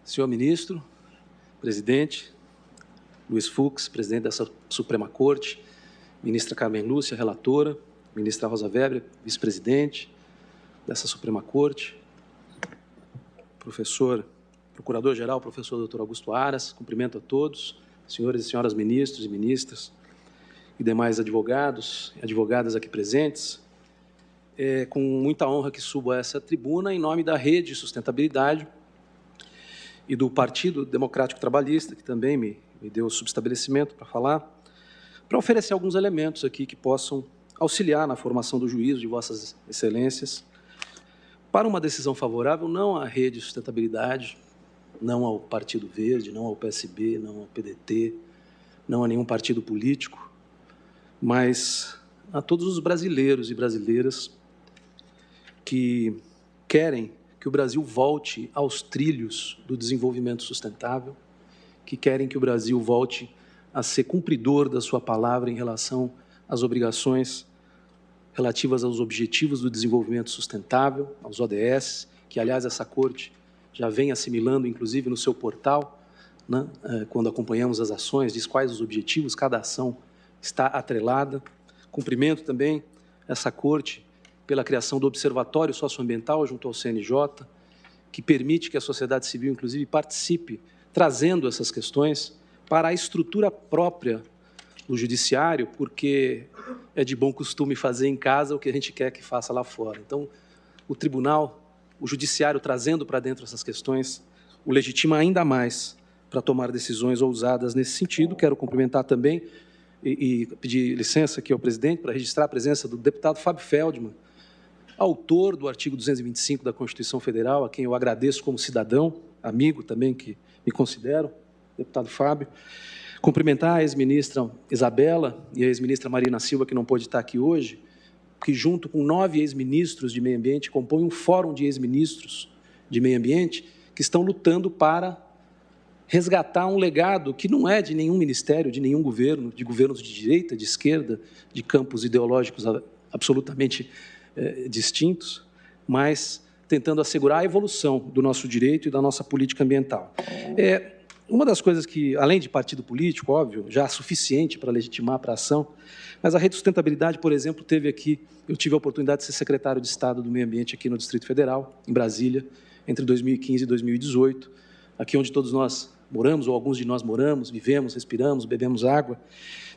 Senhor ministro, presidente, Luiz Fux, presidente dessa Suprema Corte, ministra Carmen Lúcia, relatora, ministra Rosa Weber, vice-presidente dessa Suprema Corte, professor, procurador-geral, professor Dr. Augusto Aras, cumprimento a todos, senhores e senhoras ministros e ministras e demais advogados e advogadas aqui presentes. É com muita honra que subo a essa tribuna em nome da Rede de Sustentabilidade e do Partido Democrático Trabalhista, que também me deu o subestabelecimento para falar, para oferecer alguns elementos aqui que possam auxiliar na formação do juízo de vossas excelências para uma decisão favorável, não à Rede de Sustentabilidade, não ao Partido Verde, não ao PSB, não ao PDT, não a nenhum partido político, mas a todos os brasileiros e brasileiras que querem que o Brasil volte aos trilhos do desenvolvimento sustentável, que querem que o Brasil volte a ser cumpridor da sua palavra em relação às obrigações relativas aos Objetivos do Desenvolvimento Sustentável, aos ODS, que, aliás, essa Corte já vem assimilando, inclusive, no seu portal, né, quando acompanhamos as ações, diz quais os objetivos, cada ação está atrelada. Cumprimento também essa Corte pela criação do Observatório Socioambiental junto ao CNJ, que permite que a sociedade civil, inclusive, participe, trazendo essas questões para a estrutura própria do judiciário, porque é de bom costume fazer em casa o que a gente quer que faça lá fora. Então, o tribunal, o judiciário trazendo para dentro essas questões, o legitima ainda mais para tomar decisões ousadas nesse sentido. Quero cumprimentar também e pedir licença aqui ao presidente para registrar a presença do deputado Fábio Feldman, autor do artigo 225 da Constituição Federal, a quem eu agradeço como cidadão, amigo também que me considero, deputado Fábio. Cumprimentar a ex-ministra Isabela e a ex-ministra Marina Silva, que não pôde estar aqui hoje, que junto com 9 ex-ministros de meio ambiente compõem um fórum de ex-ministros de meio ambiente que estão lutando para resgatar um legado que não é de nenhum ministério, de nenhum governo, de governos de direita, de esquerda, de campos ideológicos absolutamente distintos, mas tentando assegurar a evolução do nosso direito e da nossa política ambiental. Uma das coisas que, além de partido político, óbvio, já é suficiente para legitimar para a ação, mas a Rede de Sustentabilidade, por exemplo, teve aqui, eu tive a oportunidade de ser secretário de Estado do Meio Ambiente aqui no Distrito Federal, em Brasília, entre 2015 e 2018, aqui onde todos nós moramos, ou alguns de nós moramos, vivemos, respiramos, bebemos água.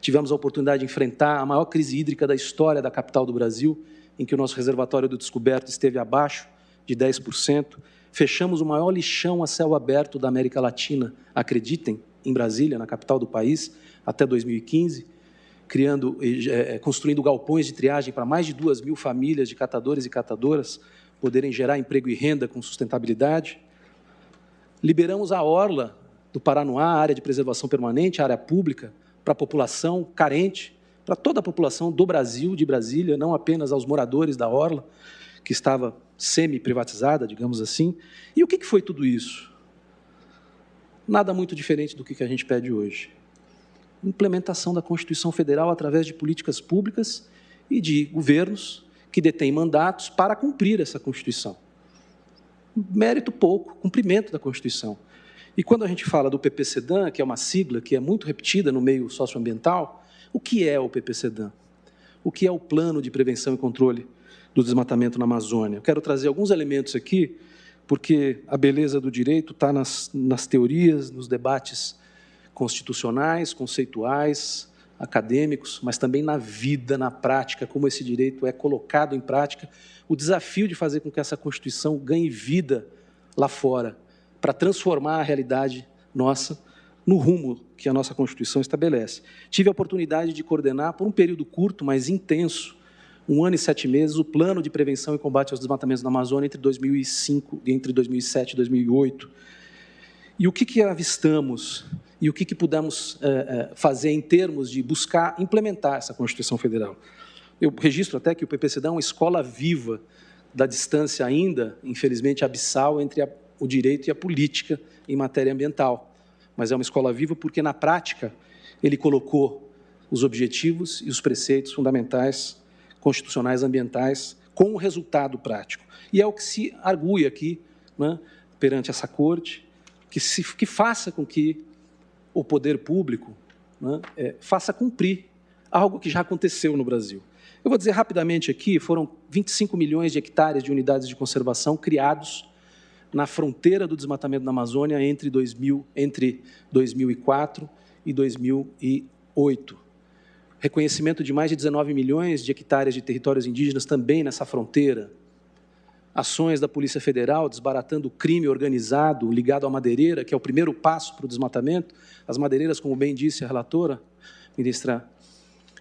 Tivemos a oportunidade de enfrentar a maior crise hídrica da história da capital do Brasil, em que o nosso reservatório do Descoberto esteve abaixo de 10%. Fechamos o maior lixão a céu aberto da América Latina, acreditem, em Brasília, na capital do país, até 2015, construindo galpões de triagem para mais de 2.000 famílias de catadores e catadoras poderem gerar emprego e renda com sustentabilidade. Liberamos a orla do Paranoá, a área de preservação permanente, a área pública, para a população carente, para toda a população do Brasil, de Brasília, não apenas aos moradores da orla, que estava semi-privatizada, digamos assim. E o que foi tudo isso? Nada muito diferente do que a gente pede hoje. Implementação da Constituição Federal através de políticas públicas e de governos que detêm mandatos para cumprir essa Constituição. Mérito pouco, cumprimento da Constituição. E quando a gente fala do PPCDAM, que é uma sigla que é muito repetida no meio socioambiental, o que é o PPCDAM? O que é o Plano de Prevenção e Controle do Desmatamento na Amazônia? Eu quero trazer alguns elementos aqui, porque a beleza do direito está nas teorias, nos debates constitucionais, conceituais, acadêmicos, mas também na vida, na prática, como esse direito é colocado em prática, o desafio de fazer com que essa Constituição ganhe vida lá fora, para transformar a realidade nossa no rumo que a nossa Constituição estabelece. Tive a oportunidade de coordenar, por um período curto, mas intenso, 1 ano e 7 meses, o Plano de Prevenção e Combate aos Desmatamentos na Amazônia entre 2007 e 2008. E o que avistamos e o que pudemos fazer em termos de buscar implementar essa Constituição Federal? Eu registro até que o PPCDAM é uma escola viva da distância ainda, infelizmente, abissal entre o direito e a política em matéria ambiental. Mas é uma escola viva porque, na prática, ele colocou os objetivos e os preceitos fundamentais constitucionais ambientais com um resultado prático. E é o que se argui aqui, né, perante essa Corte, que faça com que o poder público, né, faça cumprir algo que já aconteceu no Brasil. Eu vou dizer rapidamente aqui, foram 25 milhões de hectares de unidades de conservação criados na fronteira do desmatamento na Amazônia entre 2004 e 2008. Reconhecimento de mais de 19 milhões de hectares de territórios indígenas também nessa fronteira. Ações da Polícia Federal desbaratando o crime organizado ligado à madeireira, que é o primeiro passo para o desmatamento. As madeireiras, como bem disse a relatora, ministra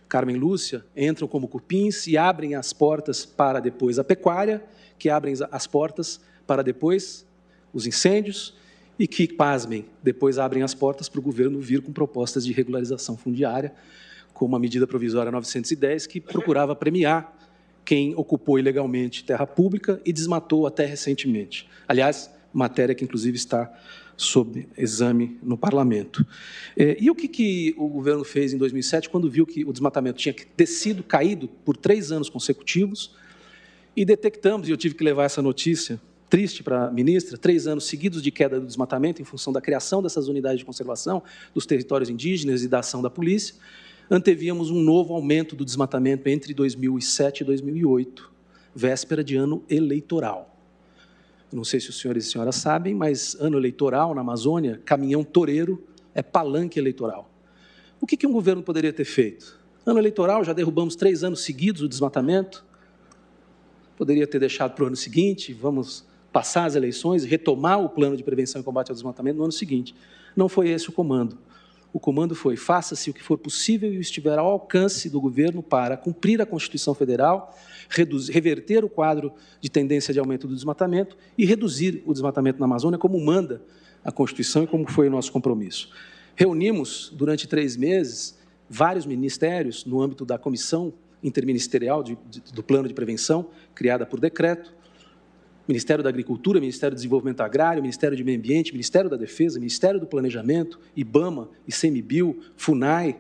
Carmen Lúcia, entram como cupins e abrem as portas para depois a pecuária, que abrem as portas para depois os incêndios e que, pasmem, depois abrem as portas para o governo vir com propostas de regularização fundiária, como a medida provisória 910, que procurava premiar quem ocupou ilegalmente terra pública e desmatou até recentemente. Aliás, matéria que, inclusive, está sob exame no Parlamento. E o que o governo fez em 2007, quando viu que o desmatamento tinha caído por 3 anos consecutivos, e detectamos, e eu tive que levar essa notícia triste para a ministra, 3 anos seguidos de queda do desmatamento em função da criação dessas unidades de conservação dos territórios indígenas e da ação da polícia, antevíamos um novo aumento do desmatamento entre 2007 e 2008, véspera de ano eleitoral. Não sei se os senhores e senhoras sabem, mas ano eleitoral na Amazônia, caminhão toureiro é palanque eleitoral. O que um governo poderia ter feito? Ano eleitoral, já derrubamos 3 anos seguidos o desmatamento, poderia ter deixado para o ano seguinte, vamos passar as eleições e retomar o plano de prevenção e combate ao desmatamento no ano seguinte. Não foi esse o comando. O comando foi: faça-se o que for possível e estiver ao alcance do governo para cumprir a Constituição Federal, reverter o quadro de tendência de aumento do desmatamento e reduzir o desmatamento na Amazônia, como manda a Constituição e como foi o nosso compromisso. Reunimos, durante 3 meses, vários ministérios no âmbito da Comissão Interministerial do Plano de Prevenção, criada por decreto, Ministério da Agricultura, Ministério do Desenvolvimento Agrário, Ministério do Meio Ambiente, Ministério da Defesa, Ministério do Planejamento, IBAMA, ICMBio, FUNAI,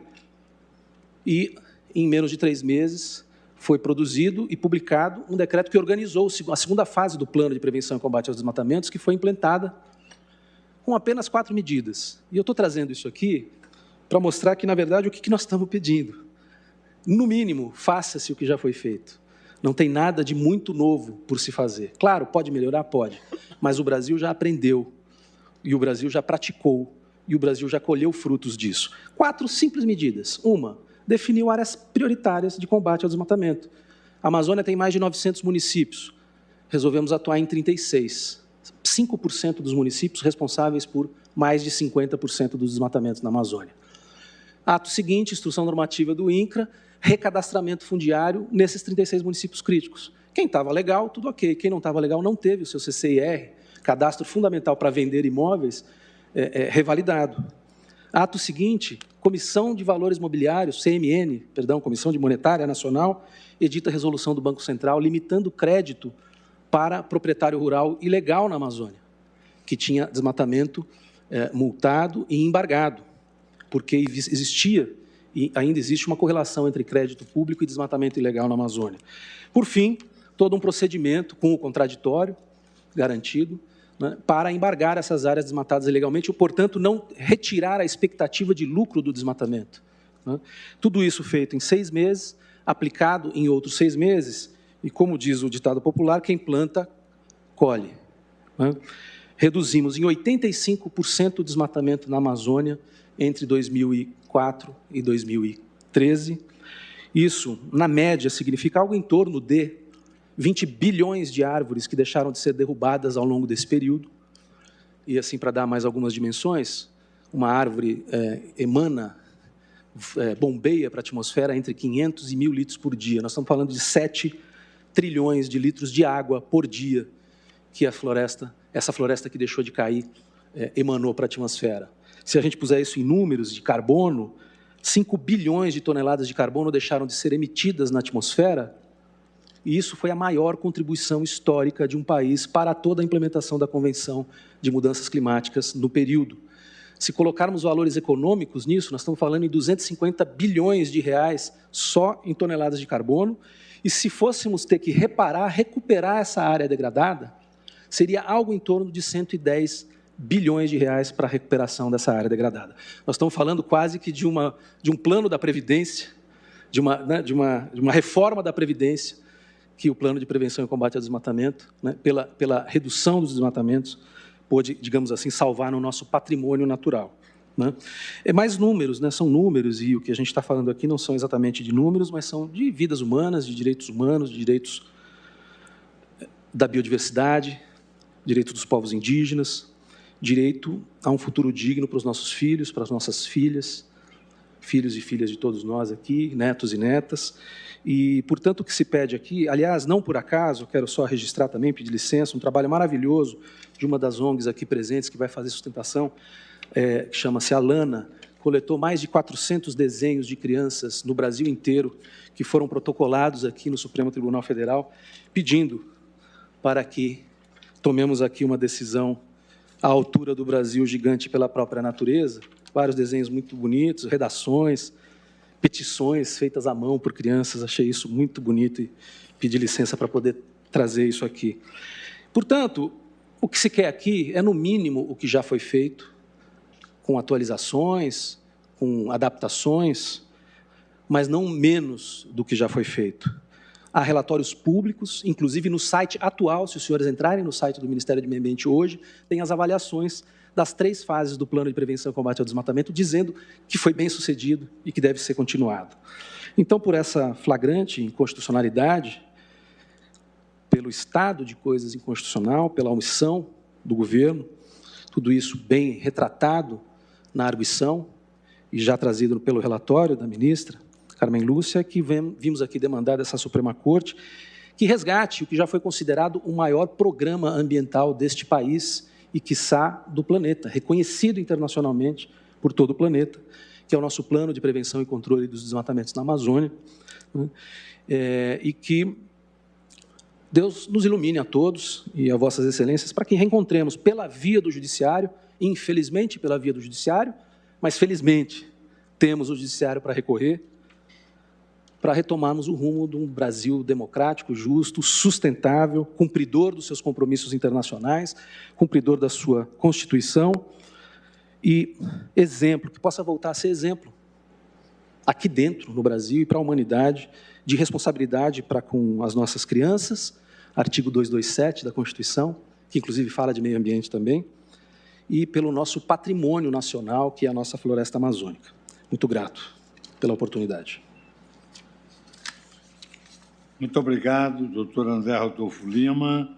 e, em menos de 3 meses, foi produzido e publicado um decreto que organizou a segunda fase do Plano de Prevenção e Combate aos Desmatamentos, que foi implementada com apenas 4 medidas. E eu estou trazendo isso aqui para mostrar que, na verdade, o que nós estamos pedindo? No mínimo, faça-se o que já foi feito. Não tem nada de muito novo por se fazer. Claro, pode melhorar? Pode. Mas o Brasil já aprendeu, e o Brasil já praticou, e o Brasil já colheu frutos disso. 4 simples medidas. Uma, definiu áreas prioritárias de combate ao desmatamento. A Amazônia tem mais de 900 municípios. Resolvemos atuar em 36. 5% dos municípios responsáveis por mais de 50% dos desmatamentos na Amazônia. Ato seguinte, instrução normativa do INCRA, recadastramento fundiário nesses 36 municípios críticos. Quem estava legal, tudo ok. Quem não estava legal, não teve o seu CCIR, cadastro fundamental para vender imóveis, revalidado. Ato seguinte, Comissão de Valores Mobiliários, CMN, Comissão de Monetária Nacional, edita resolução do Banco Central limitando crédito para proprietário rural ilegal na Amazônia, que tinha desmatamento multado e embargado, porque existia e ainda existe uma correlação entre crédito público e desmatamento ilegal na Amazônia. Por fim, todo um procedimento com o contraditório garantido, né, para embargar essas áreas desmatadas ilegalmente e, portanto, não retirar a expectativa de lucro do desmatamento. Né. Tudo isso feito em 6 meses, aplicado em outros 6 meses, e, como diz o ditado popular, quem planta, colhe. Né. Reduzimos em 85% o desmatamento na Amazônia entre 2004 e 2013. Isso, na média, significa algo em torno de 20 bilhões de árvores que deixaram de ser derrubadas ao longo desse período. E, assim, para dar mais algumas dimensões, uma árvore bombeia para a atmosfera entre 500 e 1.000 litros por dia. Nós estamos falando de 7 trilhões de litros de água por dia que essa floresta que deixou de cair, emanou para a atmosfera. Se a gente puser isso em números de carbono, 5 bilhões de toneladas de carbono deixaram de ser emitidas na atmosfera, e isso foi a maior contribuição histórica de um país para toda a implementação da Convenção de Mudanças Climáticas no período. Se colocarmos valores econômicos nisso, nós estamos falando em 250 bilhões de reais só em toneladas de carbono, e se fôssemos ter que recuperar essa área degradada, seria algo em torno de 110 bilhões de reais para a recuperação dessa área degradada. Nós estamos falando quase que de um plano da Previdência, de uma reforma da Previdência, que o Plano de Prevenção e Combate ao Desmatamento, né, pela redução dos desmatamentos, pôde, digamos assim, salvar no nosso patrimônio natural. Né? É mais números, né? São números, e o que a gente está falando aqui não são exatamente de números, mas são de vidas humanas, de direitos humanos, de direitos da biodiversidade, direito dos povos indígenas, direito a um futuro digno para os nossos filhos, para as nossas filhas, filhos e filhas de todos nós aqui, netos e netas. E, portanto, o que se pede aqui, aliás, não por acaso, quero só registrar também, pedir licença, um trabalho maravilhoso de uma das ONGs aqui presentes, que vai fazer sustentação, que chama-se Alana, coletou mais de 400 desenhos de crianças no Brasil inteiro, que foram protocolados aqui no Supremo Tribunal Federal, pedindo para que tomemos aqui uma decisão à altura do Brasil gigante pela própria natureza, vários desenhos muito bonitos, redações, petições feitas à mão por crianças, achei isso muito bonito e pedi licença para poder trazer isso aqui. Portanto, o que se quer aqui é, no mínimo, o que já foi feito, com atualizações, com adaptações, mas não menos do que já foi feito. Há relatórios públicos, inclusive no site atual, se os senhores entrarem no site do Ministério do Meio Ambiente hoje, tem as avaliações das 3 fases do Plano de Prevenção e Combate ao Desmatamento, dizendo que foi bem sucedido e que deve ser continuado. Então, por essa flagrante inconstitucionalidade, pelo estado de coisas inconstitucional, pela omissão do governo, tudo isso bem retratado na arguição e já trazido pelo relatório da ministra Carmen Lúcia, que vimos aqui demandar dessa Suprema Corte, que resgate o que já foi considerado o maior programa ambiental deste país e, quiçá, do planeta, reconhecido internacionalmente por todo o planeta, que é o nosso Plano de Prevenção e Controle dos Desmatamentos na Amazônia, né? E que Deus nos ilumine a todos e a vossas excelências para que reencontremos pela via do judiciário, infelizmente pela via do judiciário, mas felizmente temos o judiciário para recorrer, para retomarmos o rumo de um Brasil democrático, justo, sustentável, cumpridor dos seus compromissos internacionais, cumpridor da sua Constituição e exemplo, que possa voltar a ser exemplo aqui dentro, no Brasil, e para a humanidade, de responsabilidade para com as nossas crianças, artigo 227 da Constituição, que inclusive fala de meio ambiente também, e pelo nosso patrimônio nacional, que é a nossa floresta amazônica. Muito grato pela oportunidade. Muito obrigado, doutor André Rodolfo Lima.